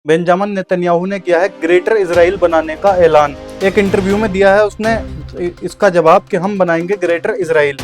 Benjamin Netanyahu ने किया है ग्रेटर इजराइल बनाने का ऐलान। एक इंटरव्यू में दिया है उसने इसका जवाब कि हम बनाएंगे ग्रेटर इजराइल,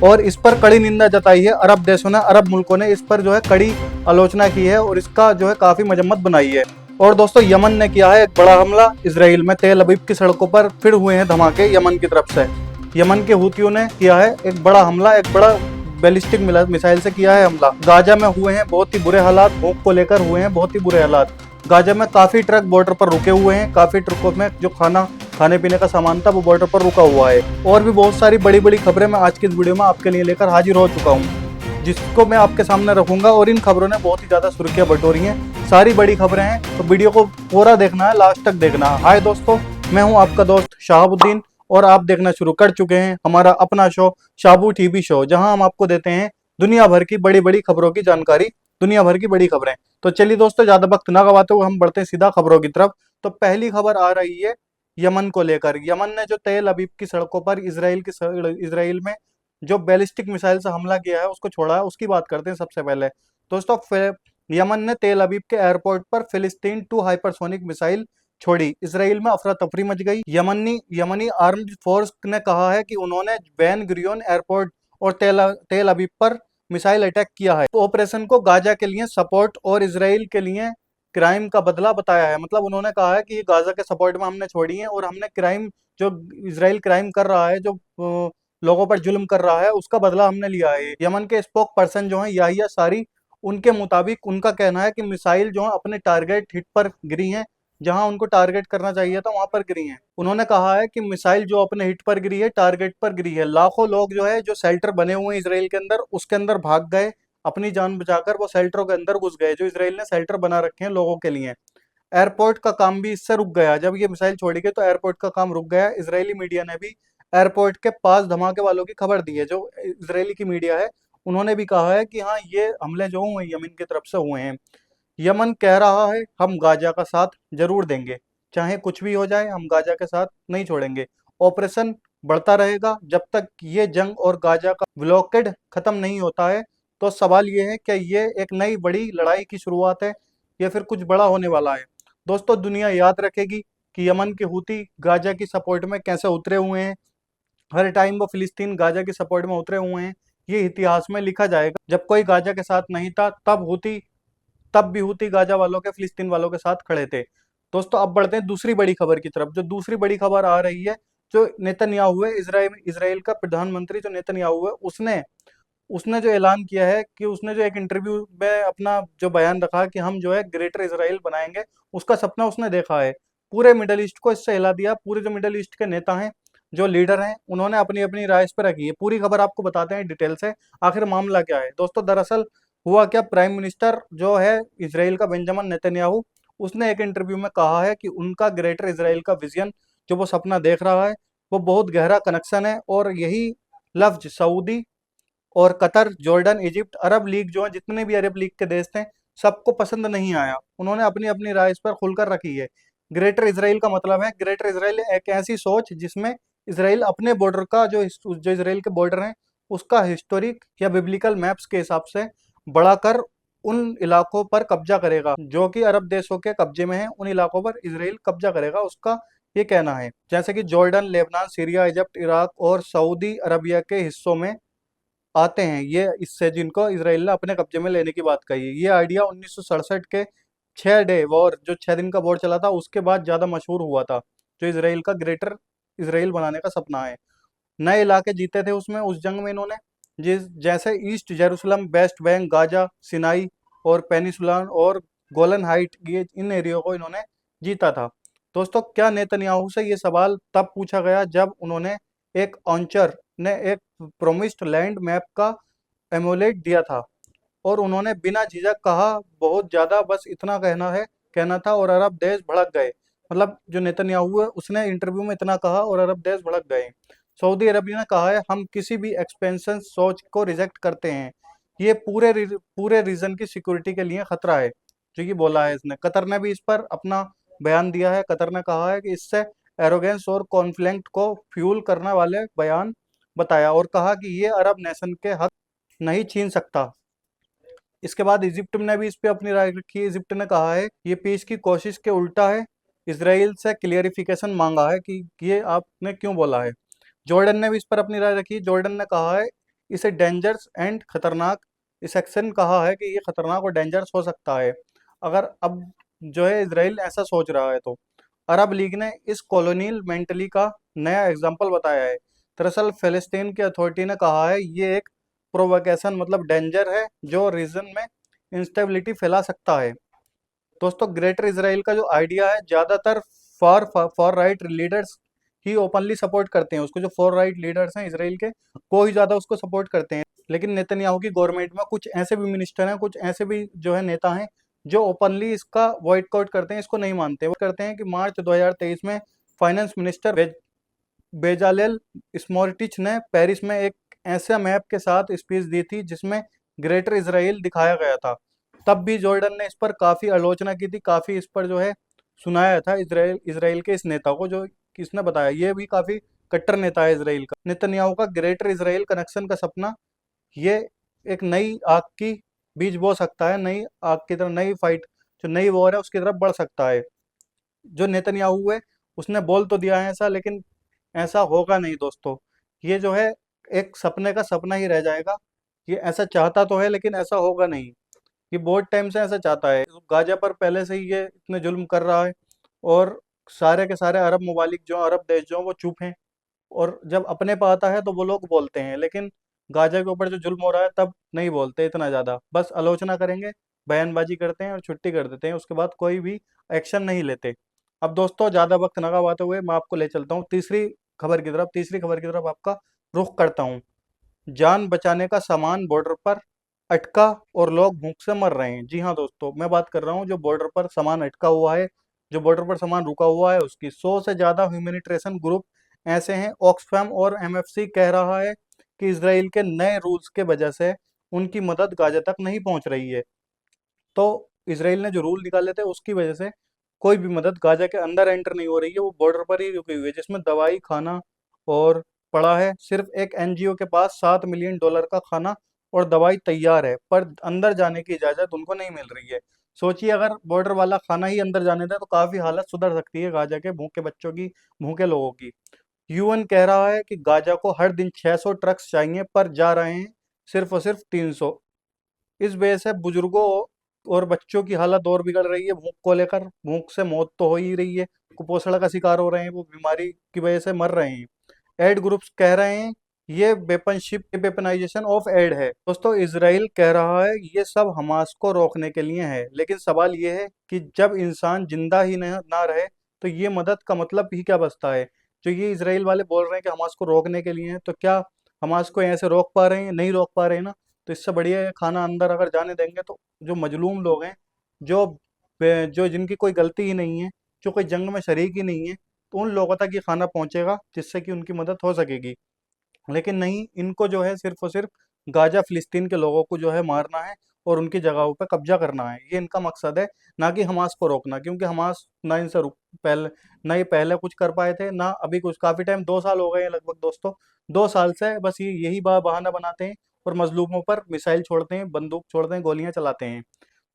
और इस पर कड़ी निंदा जताई है। अरब देशों ने, अरब मुल्कों ने इस पर जो है कड़ी आलोचना की है और इसका जो है काफी मजम्मत बनाई है। और दोस्तों, यमन ने किया है एक बड़ा हमला इसराइल में। तेल अवीव की सड़कों पर फिर हुए हैं धमाके यमन की तरफ से। यमन के हूतियों ने किया है एक बड़ा हमला, एक बड़ा बैलिस्टिक मिसाइल से किया है हमला। गाजा में हुए हैं बहुत ही बुरे हालात, भूख को लेकर हुए हैं बहुत ही बुरे हालात। गाजा में काफी ट्रक बॉर्डर पर रुके हुए हैं, काफी ट्रकों में जो खाने पीने का सामान था वो बॉर्डर पर रुका हुआ है। और भी बहुत सारी बड़ी बड़ी खबरें मैं आज की इस वीडियो में आपके लिए लेकर हाजिर हो चुका हूँ, जिसको मैं आपके सामने रखूंगा। और इन खबरों ने बहुत ही ज्यादा सुर्खियां बटोरी हैं, सारी बड़ी खबरें हैं, तो वीडियो को पूरा देखना है, लास्ट तक देखना है। हाय दोस्तों, मैं हूं आपका दोस्त शहाबुद्दीन और आप देखना शुरू कर चुके हैं हमारा अपना शो शाबू टीवी शो, जहां हम आपको देते हैं दुनिया भर की बड़ी बड़ी खबरों की जानकारी, दुनिया भर की बड़ी खबरें। तो चलिए दोस्तों, ज्यादा वक्त ना गवाते हुए हम बढ़ते हैं सीधा खबरों की तरफ। तो पहली खबर आ रही है यमन को लेकर। यमन ने जो तेल अवीव की सड़कों पर इसराइल में जो बैलिस्टिक मिसाइल से हमला किया है उसको छोड़ा है, उसकी बात करते हैं सबसे पहले। दोस्तों, यमन ने तेल अवीव के एयरपोर्ट पर फिलिस्तीन 2 हाइपरसोनिक मिसाइल छोड़ी। इसराइल में अफरा तफरी मच गई। यमनी आर्म्ड फोर्स ने कहा है कि उन्होंने बेन गुरियोन एयरपोर्ट और तेल अवीव पर मिसाइल अटैक किया है। तो ऑपरेशन को गाजा के लिए सपोर्ट और इसराइल के लिए क्राइम का बदला बताया है। मतलब उन्होंने कहा है कि ये गाजा के सपोर्ट में हमने छोड़ी है और हमने क्राइम, जो इसराइल क्राइम कर रहा है, जो लोगों पर जुल्म कर रहा है, उसका बदला हमने लिया है। यमन के स्पोक पर्सन जो है याहिया सारी, उनके मुताबिक उनका कहना है कि मिसाइल जो है अपने टारगेट हिट पर गिरी हैं, जहां उनको टारगेट करना चाहिए था वहां पर गिरी हैं। उन्होंने कहा है कि मिसाइल जो अपने हिट पर गिरी है, टारगेट पर गिरी है। लाखों लोग जो है, जो शेल्टर बने हुए हैं इसराइल के अंदर, उसके अंदर भाग गए, अपनी जान बचाकर वो शेल्टरों के अंदर घुस गए, जो इसराइल ने शेल्टर बना रखे हैं लोगों के लिए। एयरपोर्ट का काम भी इससे रुक गया। जब ये मिसाइल छोड़ी गई तो एयरपोर्ट का काम रुक गया। इसराइली मीडिया ने भी एयरपोर्ट के पास धमाके वालों की खबर दी है। जो इसराइली की मीडिया है, उन्होंने भी कहा है कि हाँ, ये हमले जो हुए यमन की तरफ से हुए हैं। यमन कह रहा है हम गाजा का साथ जरूर देंगे, चाहे कुछ भी हो जाए, हम गाजा के साथ नहीं छोड़ेंगे। ऑपरेशन बढ़ता रहेगा जब तक ये जंग और गाजा का ब्लॉकेड खत्म नहीं होता है। तो सवाल ये है कि ये एक नई बड़ी लड़ाई की शुरुआत है या फिर कुछ बड़ा होने वाला है। दोस्तों, दुनिया याद रखेगी कि यमन के हूती गाजा की सपोर्ट में कैसे उतरे हुए हैं। हर टाइम वो फिलिस्तीन गाजा की सपोर्ट में उतरे हुए हैं। ये इतिहास में लिखा जाएगा। जब कोई गाजा के साथ नहीं था, तब भी हूती गाजा वालों के, फिलिस्तीन वालों के साथ खड़े थे। दोस्तों, अब बढ़ते हैं दूसरी बड़ी खबर की तरफ। जो दूसरी बड़ी खबर आ रही है, जो नेतन्याहू है, इसराइल का प्रधानमंत्री जो नेतन्याहू है, उसने उसने जो ऐलान किया है कि उसने जो एक इंटरव्यू में अपना जो बयान रखा कि हम जो है ग्रेटर इसराइल बनाएंगे, उसका सपना उसने देखा है। पूरे मिडल ईस्ट को इससे हिला दिया। पूरे जो मिडल ईस्ट के नेता हैं, जो लीडर हैं, उन्होंने अपनी अपनी राय इस पर रखी है। पूरी खबर आपको बताते हैं डिटेल से, आखिर मामला क्या है। दोस्तों, दरअसल हुआ क्या, प्राइम मिनिस्टर जो है इसराइल का बेंजामिन नेतन्याहू, उसने एक इंटरव्यू में कहा है कि उनका ग्रेटर इसराइल का विजन, जो वो सपना देख रहा है, वो बहुत गहरा कनेक्शन है। और यही लफ्ज सऊदी और कतर, जॉर्डन, इजिप्ट, अरब लीग जो है, जितने भी अरब लीग के देश थे, सबको पसंद नहीं आया। उन्होंने अपनी अपनी राय इस पर खुलकर रखी है। ग्रेटर इसराइल का मतलब है, ग्रेटर इसराइल एक ऐसी सोच जिसमें इसराइल अपने बॉर्डर का, जो इसराइल के बॉर्डर हैं, उसका हिस्टोरिक या बिब्लिकल मैप्स के हिसाब से बढ़ाकर उन इलाकों पर कब्जा करेगा जो कि अरब देशों के कब्जे में है। उन इलाकों पर इसराइल कब्जा करेगा, उसका ये कहना है। जैसे कि Jordan, Lebanon, Syria, Egypt, Iraq और सऊदी अरबिया के हिस्सों में आते हैं ये, इससे जिनको इसराइल ने अपने कब्जे में लेने की बात कही है। ये आइडिया 1967 के 6 डे वॉर, जो 6 दिन का वॉर चला था, उसके बाद ज्यादा मशहूर हुआ था। जो इसराइल का ग्रेटर इसराइल बनाने का सपना है। नए इलाके जीते थे उसमें, उस जंग में इन्होंने, जैसे east Jerusalem, West Bank, Gaza, Sinai और पेनिसुला और गोलन हाइट, ये इन एरियो को इन्होंने जीता था। दोस्तों, क्या नेतन्याहू से ये सवाल तब पूछा गया जब उन्होंने एक ऑन्चर ने एक प्रोमिस्ड लैंड मैप का एमुलेट दिया था, और उन्होंने बिना झिझक कहा, बहुत ज्यादा, बस इतना कहना था, और अरब देश भड़क गए। मतलब जो नेतन्याहू है, उसने इंटरव्यू में इतना कहा और अरब देश भड़क गए। सऊदी अरबिया ने कहा है हम किसी भी एक्सपेंशन सोच को रिजेक्ट करते हैं, ये पूरे रीजन की सिक्योरिटी के लिए खतरा है, जो ये बोला है इसने। कतर ने भी इस पर अपना बयान दिया है। कतर ने कहा है कि इससे एरोगेंस और कॉन्फ्लिक्ट को फ्यूल करने वाले बयान बताया, और कहा कि ये अरब नेशन के हक नहीं छीन सकता। इसके बाद इजिप्ट ने भी इस पे अपनी राय रखी है। इजिप्ट ने कहा है ये पीस की कोशिश के उल्टा है, इसराइल से क्लियरिफिकेशन मांगा है कि ये आपने क्यों बोला है। जॉर्डन ने भी इस पर अपनी राय रखी। जॉर्डन ने कहा है इसे डेंजरस एंड खतरनाक, इस एक्शन कहा है कि ये खतरनाक और डेंजरस हो सकता है अगर अब जो है इसराइल ऐसा सोच रहा है तो। अरब लीग ने इस कॉलोनियल मेंटली का नया एग्जाम्पल बताया है। दरअसल फिलिस्तीन की अथॉरिटी ने कहा है ये एक प्रोवोकेशन मतलब डेंजर है जो रीजन में इंस्टेबिलिटी फैला सकता है। दोस्तों ग्रेटर इसराइल का जो आइडिया है ज़्यादातर for for right leaders he openly support करते हैं उसको। जो फॉर राइट लीडर्स हैं इसराइल के वो ही ज़्यादा उसको सपोर्ट करते हैं। लेकिन नेतन्याहू की गवर्नमेंट में कुछ ऐसे भी मिनिस्टर हैं, कुछ ऐसे भी जो है नेता हैं जो ओपनली इसका बॉयकॉट करते हैं, इसको नहीं मानते। वो करते हैं कि मार्च 2023 में फाइनेंस मिनिस्टर बेजालेल स्मोट्रिच ने पेरिस में एक ऐसे मैप के साथ स्पीच दी थी जिसमें ग्रेटर इसराइल दिखाया गया था। तब भी जॉर्डन ने इस पर काफ़ी आलोचना की थी, काफ़ी इस पर जो है सुनाया था इसराइल इसराइल के इस नेता को जो किसने बताया। ये भी काफ़ी कट्टर नेता है इसराइल का। नेतन्याहू का ग्रेटर इसराइल कनेक्शन का सपना ये एक नई आग की बीज बो सकता है, नई आग की तरफ, नई फाइट जो नई वॉर है उसकी तरफ बढ़ सकता है। जो नेतन्याहू है उसने बोल तो दिया है ऐसा, लेकिन ऐसा होगा नहीं दोस्तों। ये जो है एक सपने का सपना ही रह जाएगा। ये ऐसा चाहता तो है लेकिन ऐसा होगा नहीं। ये बहुत टाइम से ऐसा चाहता है। गाजा पर पहले से ही ये इतने जुल्म कर रहा है और सारे के सारे अरब ममालिक जो अरब देश जो हैं, वो चुप हैं। और जब अपने पे आता है तो वो लोग बोलते हैं, लेकिन गाजा के ऊपर जो जुल्म हो रहा है तब नहीं बोलते इतना ज़्यादा, बस आलोचना करेंगे, बयानबाजी करते हैं और छुट्टी कर देते हैं, उसके बाद कोई भी एक्शन नहीं लेते। अब दोस्तों ज़्यादा वक्त ना गवाते हुए मैं आपको ले चलता हूँ तीसरी खबर की तरफ। तीसरी खबर की तरफ आपका रुख करता हूँ। जान बचाने का सामान बॉर्डर पर अटका और लोग भूख से मर रहे हैं। जी हाँ दोस्तों, मैं बात कर रहा हूँ जो बॉर्डर पर सामान अटका हुआ है, जो बॉर्डर पर सामान रुका हुआ है उसकी। 100 से ज़्यादा ह्यूमैनिटेरियन ग्रुप ऐसे हैं। ऑक्सफैम और एमएफसी कह रहा है कि इसराइल के नए रूल्स के वजह से उनकी मदद गाजा तक नहीं पहुंच रही है। तो इसराइल ने जो रूल निकाले थे उसकी वजह से कोई भी मदद गाजा के अंदर एंटर नहीं हो रही है, वो बॉर्डर पर ही रुकी हुई है, जिसमें दवाई खाना और पड़ा है। सिर्फ एक एनजीओ के पास $7 मिलियन का खाना और दवाई तैयार है, पर अंदर जाने की इजाज़त उनको नहीं मिल रही है। सोचिए अगर बॉर्डर वाला खाना ही अंदर जाने दें तो काफ़ी हालत सुधर सकती है गाजा के भूखे बच्चों की, भूखे लोगों की। यूएन कह रहा है कि गाजा को हर दिन 600 ट्रक्स चाहिए पर जा रहे हैं सिर्फ और सिर्फ 300। इस वजह से बुजुर्गों और बच्चों की हालत और बिगड़ रही है। भूख को लेकर, भूख से मौत तो हो ही रही है, कुपोषण का शिकार हो रहे हैं, वो बीमारी की वजह से मर रहे हैं। एड ग्रुप्स कह रहे हैं ये वेपनशिप वेपनाइजेशन ऑफ एड है। दोस्तों इसराइल कह रहा है ये सब हमास को रोकने के लिए है, लेकिन सवाल ये है कि जब इंसान जिंदा ही ना रहे तो ये मदद का मतलब ही क्या बचता है। जो ये इसराइल वाले बोल रहे हैं कि हमास को रोकने के लिए है, तो क्या हमास को ऐसे रोक पा रहे हैं? नहीं रोक पा रहे हैं ना। तो इससे बढ़िया है खाना अंदर अगर जाने देंगे तो जो मजलूम लोग हैं, जो जो जिनकी कोई गलती ही नहीं है, जो कोई जंग में शरीक ही नहीं है, तो उन लोगों तक ये खाना पहुंचेगा जिससे कि उनकी मदद हो सकेगी। लेकिन नहीं, इनको जो है सिर्फ और सिर्फ गाजा फिलिस्तीन के लोगों को जो है मारना है और उनकी जगहों पर कब्जा करना है, ये इनका मकसद है। ना कि हमास को रोकना, क्योंकि हमास ना इनसे रुक पहले ना ये पहले कुछ कर पाए थे, ना अभी कुछ। काफ़ी टाइम 2 साल हो गए हैं लगभग दोस्तों। 2 साल से बस ये यही बहाना बनाते हैं और मजलूमों पर मिसाइल छोड़ते हैं, बंदूक छोड़ते हैं, गोलियां चलाते हैं।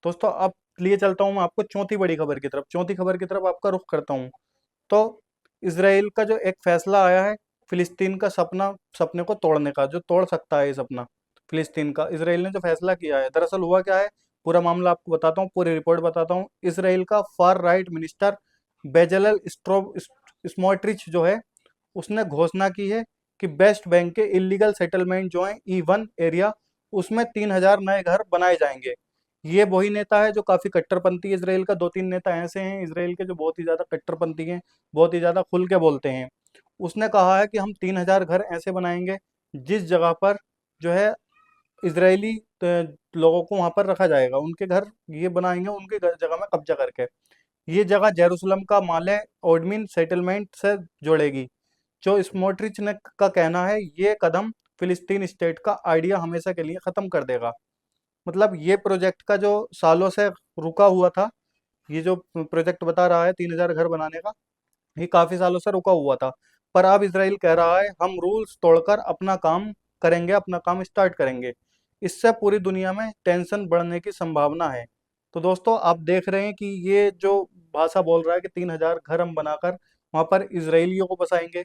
दोस्तों अब लिए चलता हूँ मैं आपको चौथी बड़ी खबर की तरफ। चौथी खबर की तरफ आपका रुख करता हूँ। तो इसराइल का जो एक फैसला आया है फिलिस्तीन का सपने को तोड़ने का, जो तोड़ सकता है ये सपना फिलिस्तीन का, इसराइल ने जो फैसला किया है। दरअसल हुआ क्या है, पूरा मामला आपको बताता हूँ, पूरी रिपोर्ट बताता हूँ। इसराइल का फार राइट मिनिस्टर बेजलल स्मोट्रिच जो है उसने घोषणा की है कि वेस्ट बैंक के इलीगल सेटलमेंट जो है E1 एरिया, उसमें 3,000 नए घर बनाए जाएंगे। ये वही नेता है जो काफी कट्टरपंथी है। इसराइल का 2-3 नेता ऐसे हैं इसराइल के जो बहुत ही ज्यादा कट्टरपंथी हैं, बहुत ही ज्यादा खुल के बोलते हैं। उसने कहा है कि हम 3,000 घर ऐसे बनाएंगे जिस जगह पर जो है इजरायली लोगों को वहां पर रखा जाएगा, उनके घर ये बनाएंगे उनके जगह में कब्जा करके। ये जगह जेरूसलम का माले ओडमिन सेटलमेंट से जोड़ेगी। जो स्मोट्रिच ने का कहना है ये कदम फिलिस्तीन स्टेट का आइडिया हमेशा के लिए खत्म कर देगा। मतलब ये प्रोजेक्ट का जो सालों से रुका हुआ था, ये जो प्रोजेक्ट बता रहा है 3,000 घर बनाने का, ये काफी सालों से रुका हुआ था। पर अब इसराइल कह रहा है हम रूल्स तोड़कर अपना काम करेंगे, अपना काम स्टार्ट करेंगे। इससे पूरी दुनिया में टेंशन बढ़ने की संभावना है। तो दोस्तों आप देख रहे हैं कि ये जो भाषा बोल रहा है कि 3,000 घर हम बनाकर वहां पर इसराइलियों को बसाएंगे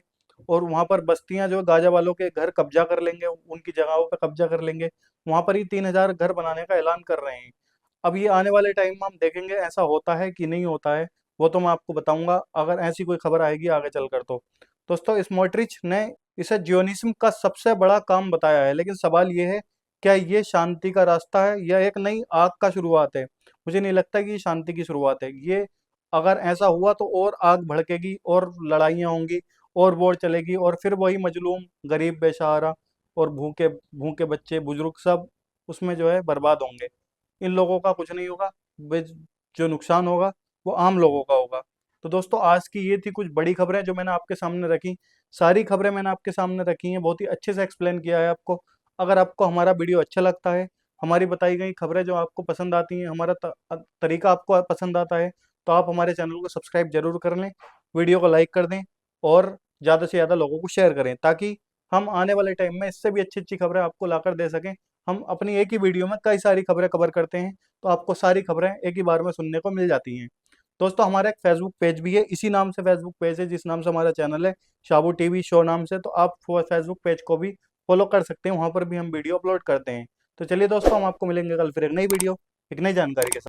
और वहां पर बस्तियां जो गाजा वालों के घर कब्जा कर लेंगे, उनकी जगहों पर कब्जा कर लेंगे, वहां पर ही 3,000 घर बनाने का ऐलान कर रहे हैं। अब ये आने वाले टाइम में हम देखेंगे ऐसा होता है कि नहीं होता है, वो तो मैं आपको बताऊंगा अगर ऐसी कोई खबर आएगी आगे चलकर। तो दोस्तों स्मोट्रिच ने इसे जियोनिज्म का सबसे बड़ा काम बताया है, लेकिन सवाल ये है क्या ये शांति का रास्ता है या एक नई आग का शुरुआत है? मुझे नहीं लगता कि ये शांति की शुरुआत है। ये अगर ऐसा हुआ तो और आग भड़केगी और लड़ाइयाँ होंगी और वॉर चलेगी और फिर वही मजलूम गरीब बेसहारा और भूखे भूखे बच्चे बुजुर्ग सब उसमें जो है बर्बाद होंगे। इन लोगों का कुछ नहीं होगा, वे जो नुकसान होगा वो आम लोगों का होगा। तो दोस्तों आज की ये थी कुछ बड़ी खबरें जो मैंने आपके सामने रखी। सारी खबरें मैंने आपके सामने रखी हैं, बहुत ही अच्छे से एक्सप्लेन किया है आपको। अगर आपको हमारा वीडियो अच्छा लगता है, हमारी बताई गई खबरें जो आपको पसंद आती हैं, हमारा तरीका आपको पसंद आता है, तो आप हमारे चैनल को सब्सक्राइब जरूर कर लें, वीडियो को लाइक कर दें और ज़्यादा से ज़्यादा लोगों को शेयर करें, ताकि हम आने वाले टाइम में इससे भी अच्छी अच्छी खबरें आपको लाकर दे सकें। हम अपनी एक ही वीडियो में कई सारी खबरें कवर करते हैं, तो आपको सारी खबरें एक ही बार में सुनने को मिल जाती हैं। दोस्तों हमारा एक फेसबुक पेज भी है, इसी नाम से फेसबुक पेज है जिस नाम से हमारा चैनल है, शाबू टीवी शो नाम से। तो आप फेसबुक पेज को भी फॉलो कर सकते हैं, वहां पर भी हम वीडियो अपलोड करते हैं। तो चलिए दोस्तों हम आपको मिलेंगे कल फिर एक नई वीडियो, एक नई जानकारी के साथ।